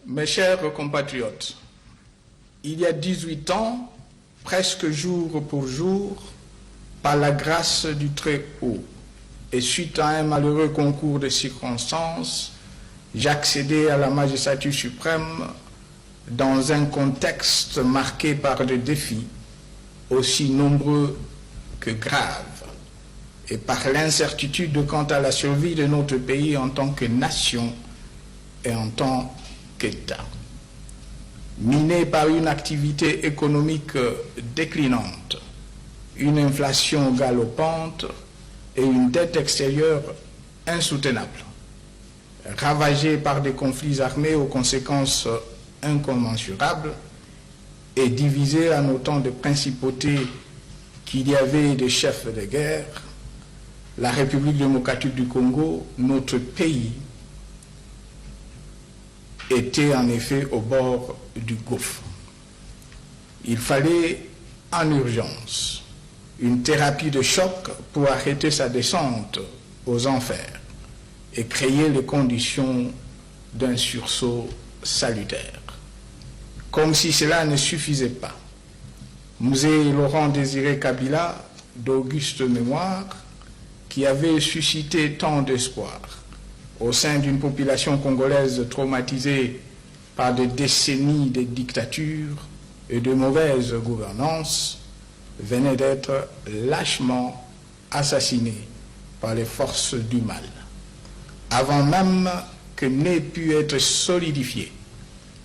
Mes chers compatriotes, il y a 18 ans, presque jour pour jour, par la grâce du Très-Haut, et suite à un malheureux concours de circonstances, j'accédais à la magistrature suprême dans un contexte marqué par des défis aussi nombreux que graves, et par l'incertitude quant à la survie de notre pays en tant que nation et en tant qu'État. Miné par une activité économique déclinante, une inflation galopante et une dette extérieure insoutenable, ravagé par des conflits armés aux conséquences incommensurables et divisé en autant de principautés qu'il y avait des chefs de guerre, la République démocratique du Congo, notre pays, était en effet au bord du gouffre. Il fallait en urgence une thérapie de choc pour arrêter sa descente aux enfers et créer les conditions d'un sursaut salutaire. Comme si cela ne suffisait pas, Musée Laurent-Désiré Kabila, d'auguste mémoire, qui avait suscité tant d'espoir au sein d'une population congolaise traumatisée par des décennies de dictature et de mauvaise gouvernance, venait d'être lâchement assassiné par les forces du mal, avant même que n'aient pu être solidifiées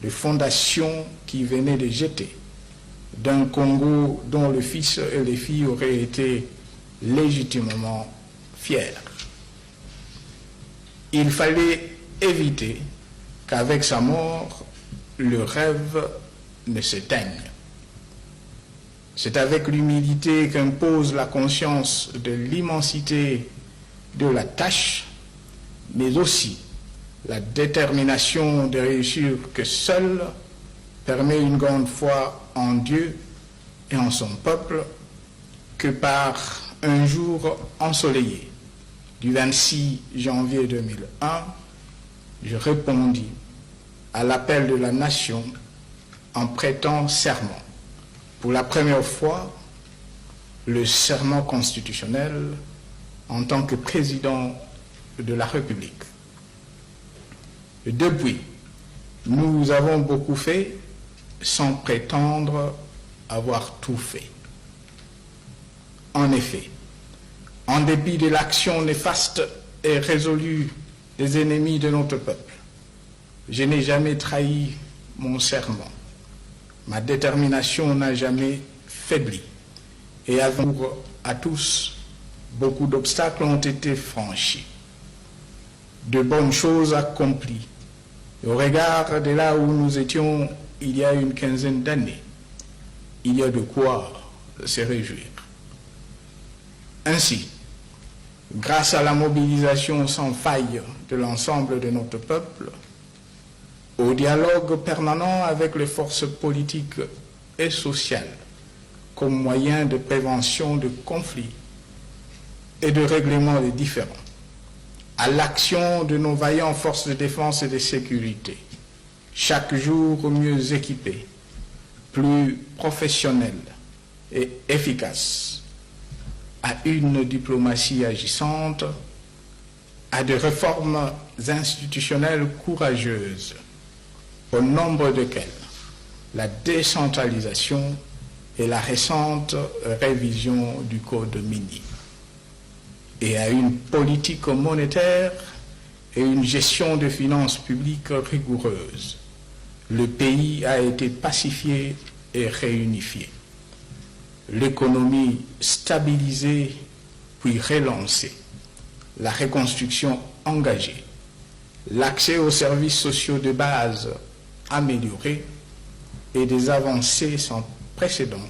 les fondations qui venaient de jeter d'un Congo dont le fils et les filles auraient été légitimement fiers. Il fallait éviter qu'avec sa mort, le rêve ne s'éteigne. C'est avec l'humilité qu'impose la conscience de l'immensité de la tâche, mais aussi la détermination de réussir que seule permet une grande foi en Dieu et en son peuple, que par un jour ensoleillé du 26 janvier 2001, je répondis à l'appel de la nation en prêtant serment, pour la première fois, le serment constitutionnel en tant que président de la République. Et depuis, nous avons beaucoup fait sans prétendre avoir tout fait. En effet, en dépit de l'action néfaste et résolue des ennemis de notre peuple, je n'ai jamais trahi mon serment. Ma détermination n'a jamais faibli. Et à tous, beaucoup d'obstacles ont été franchis. De bonnes choses accomplies. Au regard de là où nous étions il y a une quinzaine d'années, il y a de quoi se réjouir. Ainsi, grâce à la mobilisation sans faille de l'ensemble de notre peuple, au dialogue permanent avec les forces politiques et sociales comme moyen de prévention de conflits et de règlement des différends, à l'action de nos vaillantes forces de défense et de sécurité, chaque jour mieux équipées, plus professionnelles et efficaces, à une diplomatie agissante, à des réformes institutionnelles courageuses, au nombre desquelles la décentralisation et la récente révision du Code minier, et à une politique monétaire et une gestion des finances publiques rigoureuse, le pays a été pacifié et réunifié. L'économie stabilisée puis relancée, la reconstruction engagée, l'accès aux services sociaux de base amélioré et des avancées sans précédent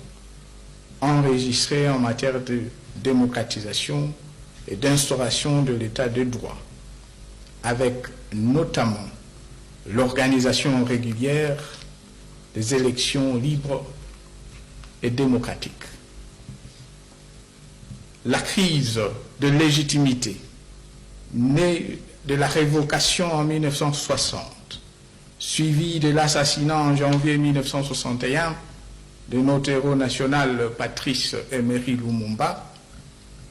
enregistrées en matière de démocratisation et d'instauration de l'état de droit, avec notamment l'organisation régulière des élections libres et démocratiques. La crise de légitimité née de la révocation en 1960 suivi de l'assassinat en janvier 1961 de notre héros national Patrice Emery Lumumba,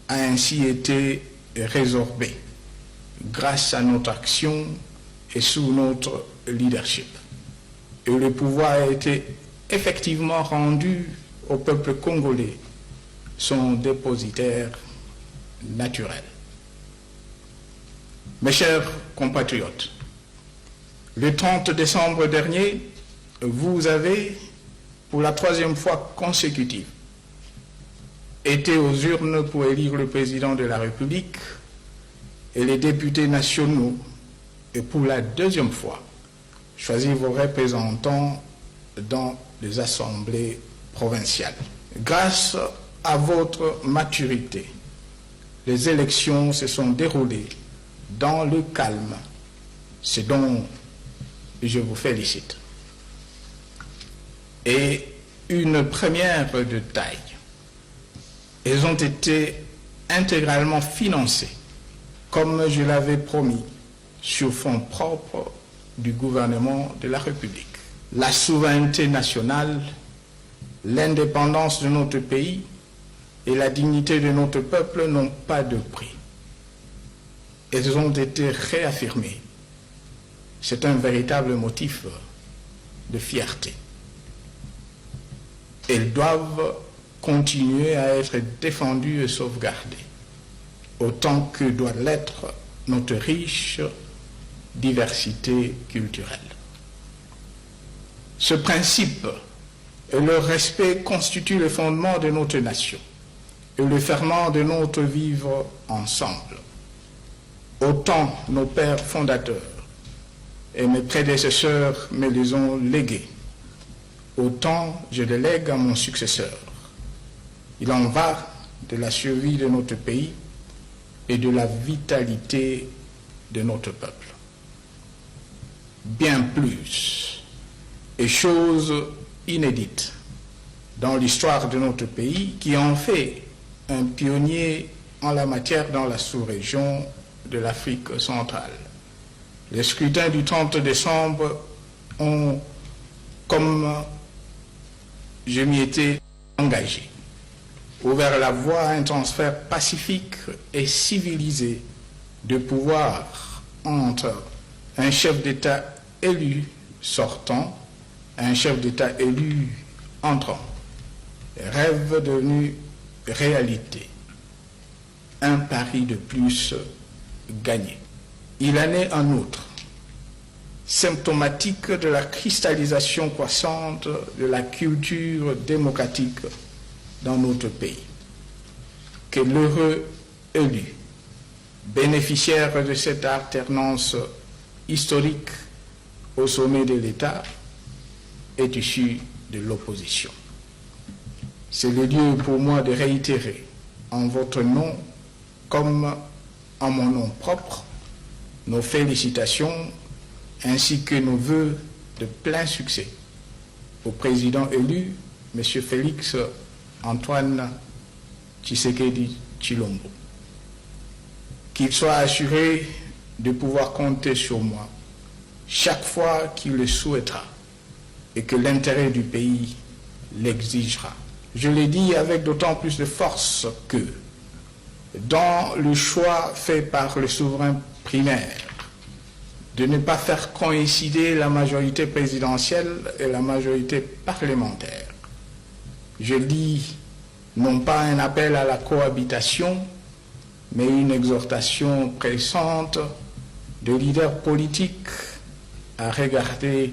a ainsi été résorbé grâce à notre action et sous notre leadership. Et le pouvoir a été effectivement rendu au peuple congolais, son dépositaire naturel. Mes chers compatriotes, le 30 décembre dernier, vous avez, pour la 3e fois consécutive, été aux urnes pour élire le président de la République et les députés nationaux, et pour la 2e fois, choisir vos représentants dans les assemblées provinciales. Grâce à votre maturité, les élections se sont déroulées dans le calme, ce dont je vous félicite. Et une première de taille, elles ont été intégralement financées, comme je l'avais promis, sur fonds propres du gouvernement de la République. La souveraineté nationale, l'indépendance de notre pays et la dignité de notre peuple n'ont pas de prix. Elles ont été réaffirmées. C'est un véritable motif de fierté. Elles doivent continuer à être défendues et sauvegardées, autant que doit l'être notre riche diversité culturelle. Ce principe et le respect constituent le fondement de notre nation et le ferment de notre vivre ensemble. Autant nos pères fondateurs et mes prédécesseurs me les ont légués, autant je les lègue à mon successeur. Il en va de la survie de notre pays et de la vitalité de notre peuple. Bien plus, et chose inédite dans l'histoire de notre pays, qui en fait un pionnier en la matière dans la sous-région de l'Afrique centrale. Les scrutins du 30 décembre ont, comme je m'y étais engagé, ouvert la voie à un transfert pacifique et civilisé de pouvoir entre un chef d'État élu sortant et un chef d'État élu entrant. Rêve devenu réalité. Un pari de plus gagné. Il en est en outre symptomatique de la cristallisation croissante de la culture démocratique dans notre pays, que l'heureux élu, bénéficiaire de cette alternance historique au sommet de l'État, est issu de l'opposition. C'est le lieu pour moi de réitérer en votre nom comme en mon nom propre nos félicitations ainsi que nos vœux de plein succès au président élu, M. Félix Antoine Tshisekedi Tshilombo. Qu'il soit assuré de pouvoir compter sur moi chaque fois qu'il le souhaitera et que l'intérêt du pays l'exigera. Je l'ai dit avec d'autant plus de force que, dans le choix fait par le souverain primaire de ne pas faire coïncider la majorité présidentielle et la majorité parlementaire, je lis non pas un appel à la cohabitation, mais une exhortation pressante de leaders politiques à regarder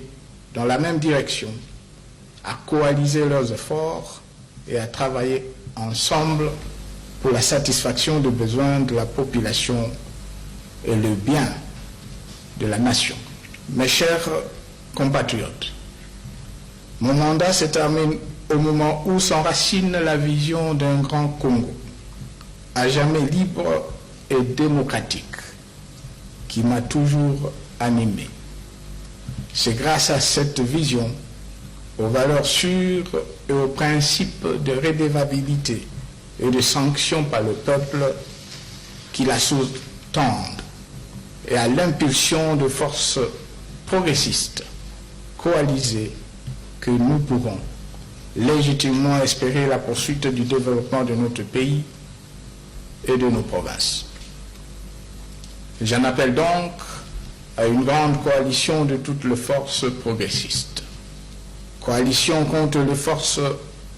dans la même direction, à coaliser leurs efforts et à travailler ensemble pour la satisfaction des besoins de la population et le bien de la nation. Mes chers compatriotes, mon mandat se termine au moment où s'enracine la vision d'un grand Congo, à jamais libre et démocratique, qui m'a toujours animé. C'est grâce à cette vision, aux valeurs sûres et aux principes de redevabilité et de sanction par le peuple qui la sous-tendent et à l'impulsion de forces progressistes coalisée que nous pourrons légitimement espérer la poursuite du développement de notre pays et de nos provinces. J'en appelle donc à une grande coalition de toutes les forces progressistes. Coalition contre les forces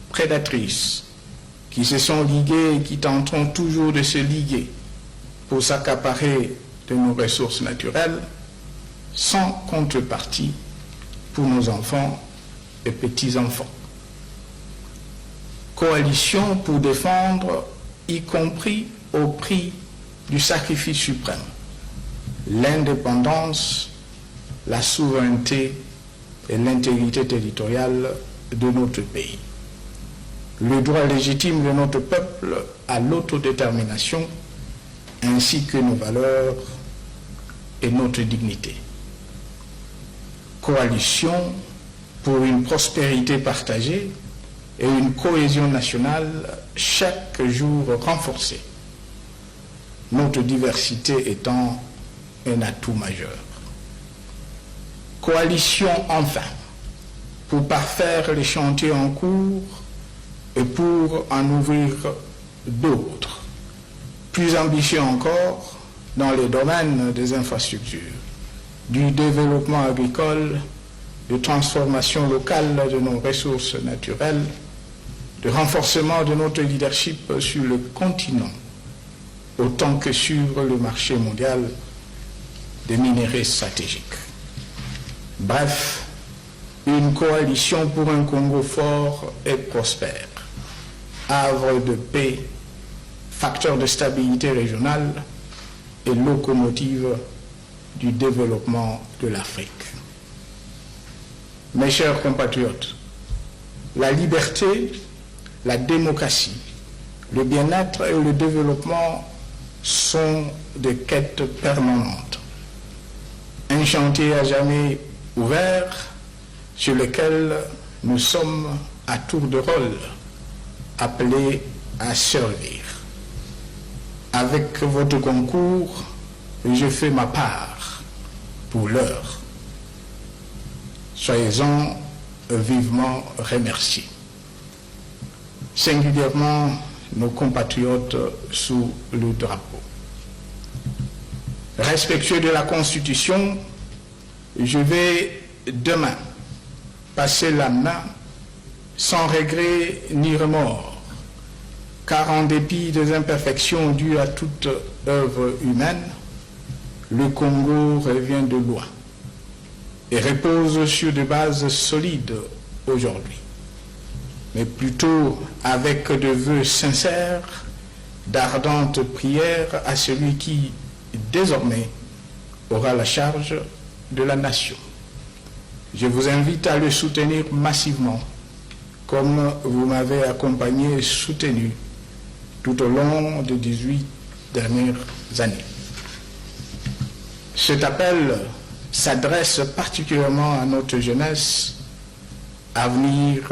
prédatrices qui se sont liguées et qui tenteront toujours de se liguer pour s'accaparer de nos ressources naturelles sans contrepartie pour nos enfants et petits-enfants. Coalition pour défendre, y compris au prix du sacrifice suprême, l'indépendance, la souveraineté et l'intégrité territoriale de notre pays. Le droit légitime de notre peuple à l'autodétermination, ainsi que nos valeurs et notre dignité. Coalition pour une prospérité partagée et une cohésion nationale chaque jour renforcée, notre diversité étant un atout majeur. Coalition enfin pour parfaire les chantiers en cours et pour en ouvrir d'autres, plus ambitieux encore dans les domaines des infrastructures, du développement agricole, de transformation locale de nos ressources naturelles, de renforcement de notre leadership sur le continent, autant que sur le marché mondial des minéraux stratégiques. Bref, une coalition pour un Congo fort et prospère, havre de paix, facteur de stabilité régionale et locomotive du développement de l'Afrique. Mes chers compatriotes, la liberté, la démocratie, le bien-être et le développement sont des quêtes permanentes. Un chantier à jamais ouvert sur lequel nous sommes à tour de rôle appelés à servir. Avec votre concours, je fais ma part pour l'heure. Soyez-en vivement remerciés. Singulièrement nos compatriotes sous le drapeau. Respectueux de la Constitution, je vais demain passer la main sans regret ni remords, car en dépit des imperfections dues à toute œuvre humaine, le Congo revient de loin et repose sur des bases solides aujourd'hui, mais plutôt avec de vœux sincères, d'ardentes prières à celui qui, désormais, aura la charge de la nation. Je vous invite à le soutenir massivement, comme vous m'avez accompagné et soutenu tout au long des 18 dernières années. Cet appel s'adresse particulièrement à notre jeunesse, avenir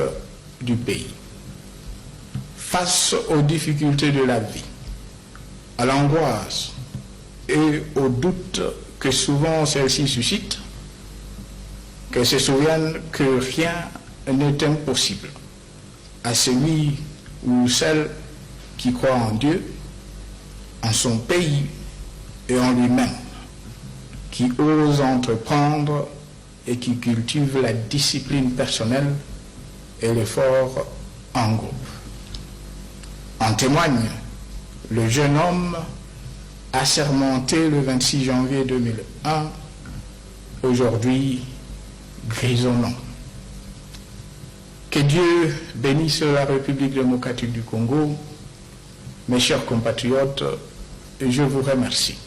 du pays. Face aux difficultés de la vie, à l'angoisse et aux doutes que souvent celle-ci suscite, qu'elle se souvienne que rien n'est impossible à celui ou celle qui croit en Dieu, en son pays et en lui-même, qui ose entreprendre et qui cultive la discipline personnelle et l'effort en groupe. En témoigne le jeune homme assermenté le 26 janvier 2001, aujourd'hui grisonnant. Que Dieu bénisse la République démocratique du Congo. Mes chers compatriotes, je vous remercie.